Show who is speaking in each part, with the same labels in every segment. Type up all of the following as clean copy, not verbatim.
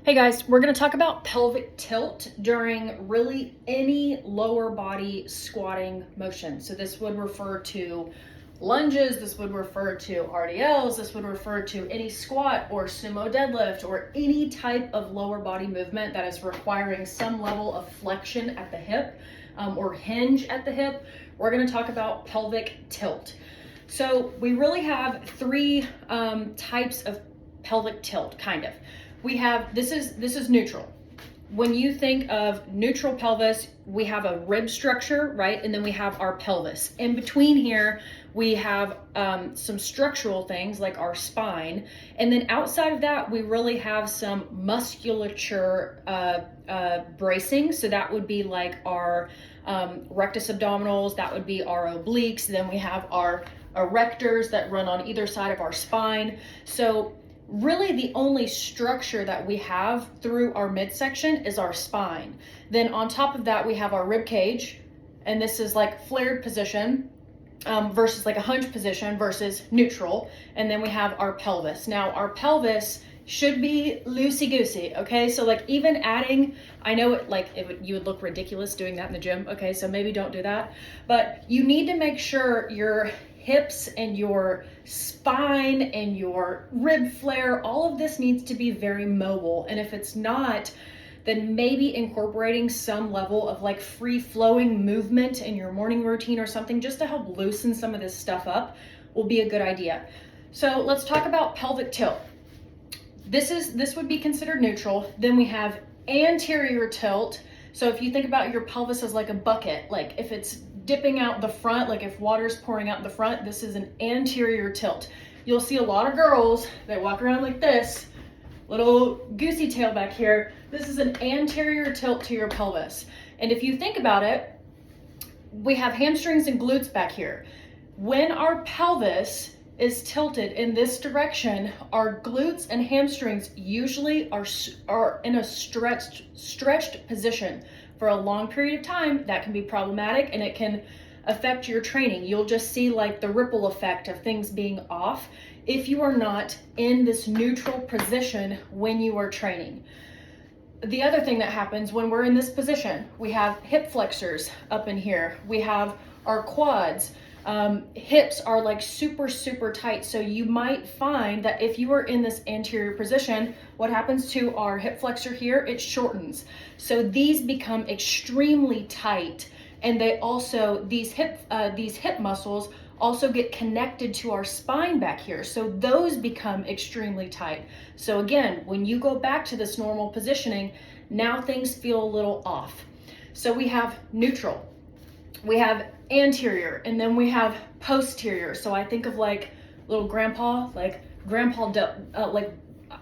Speaker 1: Hey guys, we're going to talk about pelvic tilt during really any lower body squatting motion. So this would refer to lunges, this would refer to RDLs, this would refer to any squat or sumo deadlift or any type of lower body movement that is requiring some level of flexion at the hip or hinge at the hip. We're going to talk about pelvic tilt. So we really have three types of pelvic tilt, kind of. We have, this is neutral. When you think of neutral pelvis, we have a rib structure, right? And then we have our pelvis. In between here, we have some structural things like our spine. And then outside of that, we really have some musculature bracing. So that would be like our rectus abdominals, that would be our obliques. Then we have our erectors that run on either side of our spine. So really the only structure that we have through our midsection is our spine. Then on top of that, we have our rib cage, and this is like flared position versus like a hunch position versus neutral. And then we have our pelvis. Now our pelvis should be loosey-goosey, okay? So like even adding, I know you would look ridiculous doing that in the gym, okay? So maybe don't do that. But you need to make sure your hips and your spine and your rib flare, all of this needs to be very mobile. And if it's not, then maybe incorporating some level of like free flowing movement in your morning routine or something just to help loosen some of this stuff up will be a good idea. So let's talk about pelvic tilt. This would be considered neutral. Then we have anterior tilt. So if you think about your pelvis as like a bucket, like if it's dipping out the front, like if water's pouring out the front, this is an anterior tilt. You'll see a lot of girls that walk around like this, little goosey tail back here. This is an anterior tilt to your pelvis. And if you think about it, we have hamstrings and glutes back here. When our pelvis is tilted in this direction, our glutes and hamstrings usually are in a stretched position for a long period of time. That can be problematic and it can affect your training. You'll just see like the ripple effect of things being off if you are not in this neutral position when you are training. The other thing that happens when we're in this position, we have hip flexors up in here. We have our quads. Hips are like super tight. So you might find that if you are in this anterior position, what happens to our hip flexor here? It shortens. So these become extremely tight, and they also, these hip muscles also get connected to our spine back here. So those become extremely tight. So again, when you go back to this normal positioning, now things feel a little off. So we have neutral. We have anterior, and then we have posterior. So I think of like little grandpa, like grandpa, like,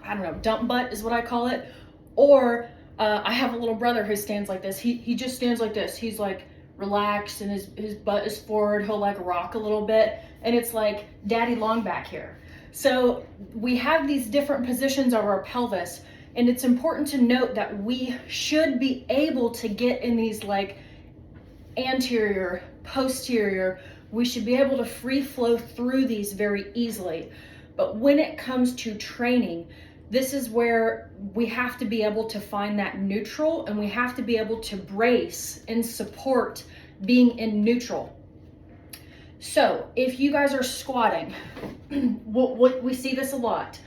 Speaker 1: I don't know, dump butt is what I call it. Or I have a little brother who stands like this. He just stands like this. He's like relaxed and his butt is forward. He'll like rock a little bit, and it's like daddy long back here. So we have these different positions of our pelvis, and it's important to note that we should be able to get in these like anterior, posterior. We should be able to free flow through these very easily. But when it comes to training, this is where we have to be able to find that neutral, and we have to be able to brace and support being in neutral. So if you guys are squatting, we see this a lot.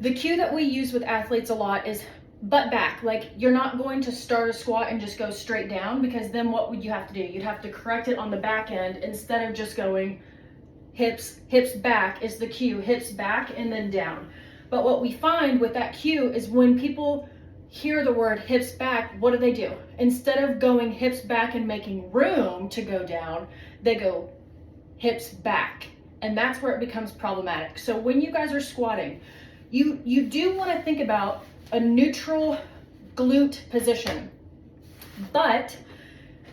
Speaker 1: The cue that we use with athletes a lot is butt back. Like, you're not going to start a squat and just go straight down, because then what would you have to do? You'd have to correct it on the back end instead of just going hips back is the cue, hips back and then down. But what we find with that cue is when people hear the word hips back, what do? Instead of going hips back and making room to go down, they go hips back. And that's where it becomes problematic. So when you guys are squatting, you do want to think about a neutral glute position, but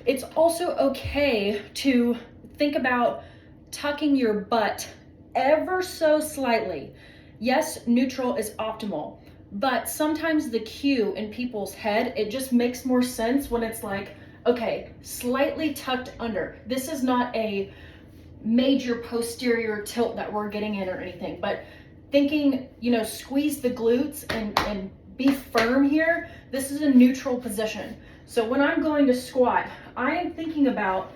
Speaker 1: it's also okay to think about tucking your butt ever so slightly. Yes, neutral is optimal, but sometimes the cue in people's head, it just makes more sense when it's like, okay, slightly tucked under. This is not a major posterior tilt that we're getting in or anything, but thinking, squeeze the glutes and be firm here. This is a neutral position. So when I'm going to squat, I am thinking about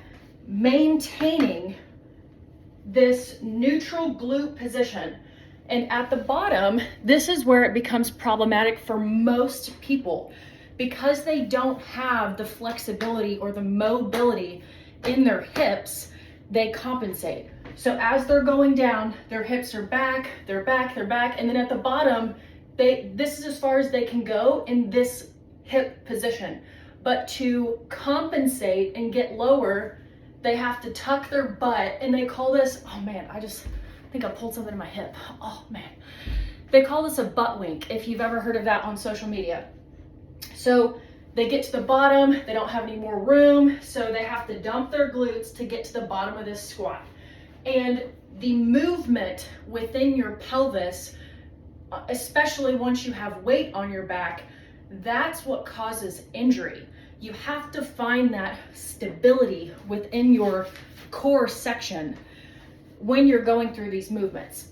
Speaker 1: maintaining this neutral glute position. And at the bottom, this is where it becomes problematic for most people because they don't have the flexibility or the mobility in their hips. They compensate. So as they're going down, their hips are back, they're back, they're back. And then at the bottom, this is as far as they can go in this hip position. But to compensate and get lower, they have to tuck their butt, and they call this, oh man, I think I pulled something in my hip. Oh man. They call this a butt wink, if you've ever heard of that on social media. So they get to the bottom, they don't have any more room, so they have to dump their glutes to get to the bottom of this squat. And the movement within your pelvis, especially once you have weight on your back, that's what causes injury. You have to find that stability within your core section when you're going through these movements.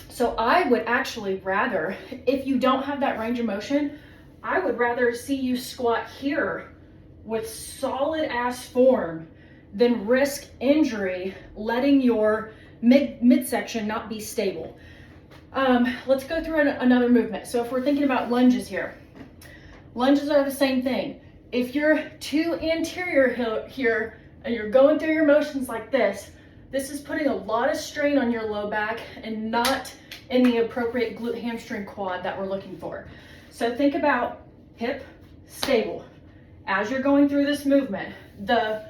Speaker 1: So I would actually rather, if you don't have that range of motion, I would rather see you squat here with solid ass form than risk injury letting your midsection not be stable. Let's go through another movement. So if we're thinking about lunges here, lunges are the same thing. If you're too anterior here and you're going through your motions like this is putting a lot of strain on your low back and not in the appropriate glute hamstring quad that we're looking for. So think about hip stable. As you're going through this movement, the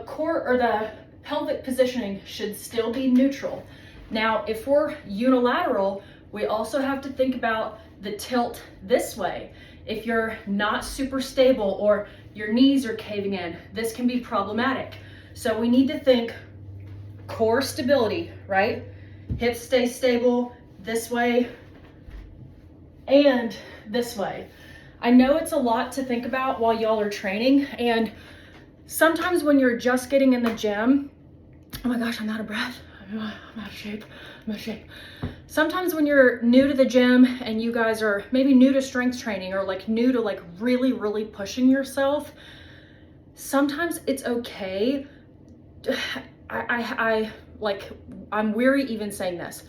Speaker 1: core or the pelvic positioning should still be neutral. Now, if we're unilateral, we also have to think about the tilt this way. If you're not super stable or your knees are caving in, this can be problematic. So we need to think core stability, right? Hips stay stable this way and this way. I know it's a lot to think about while y'all are training, and sometimes when you're just getting in the gym, oh my gosh, I'm out of breath. I'm out of shape. I'm out of shape. Sometimes when you're new to the gym and you guys are maybe new to strength training or like new to like really, really pushing yourself, sometimes it's okay. I'm weary even saying this.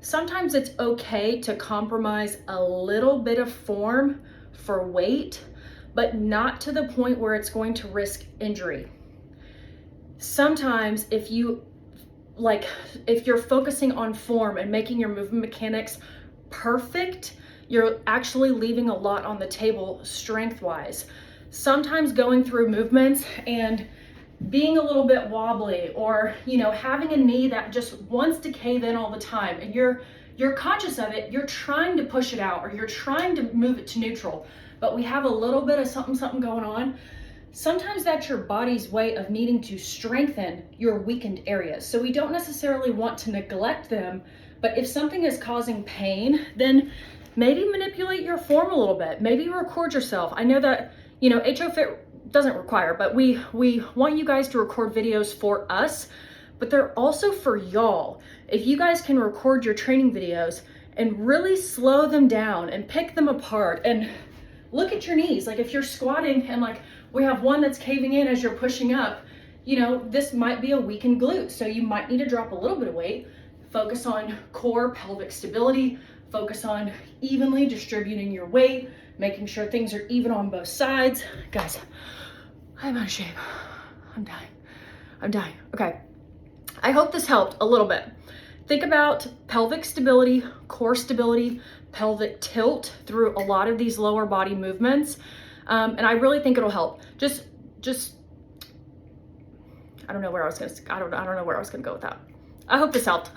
Speaker 1: Sometimes it's okay to compromise a little bit of form for weight, but not to the point where it's going to risk injury. Sometimes if you're focusing on form and making your movement mechanics perfect, you're actually leaving a lot on the table strength-wise. Sometimes going through movements and being a little bit wobbly, or having a knee that just wants to cave in all the time, and you're conscious of it, you're trying to push it out or you're trying to move it to neutral, but we have a little bit of something going on. Sometimes that's your body's way of needing to strengthen your weakened areas. So we don't necessarily want to neglect them, but if something is causing pain, then maybe manipulate your form a little bit. Maybe record yourself. I know that, Hofit doesn't require, but we want you guys to record videos for us, but they're also for y'all. If you guys can record your training videos and really slow them down and pick them apart and look at your knees. Like if you're squatting and like we have one that's caving in as you're pushing up, this might be a weakened glute. So you might need to drop a little bit of weight, focus on core pelvic stability, focus on evenly distributing your weight, making sure things are even on both sides. Guys, I'm out of shape. I'm dying. Okay. I hope this helped a little bit. Think about pelvic stability, core stability, pelvic tilt through a lot of these lower body movements. And I really think it'll help. Just I don't know where I was gonna go with that. I hope this helped.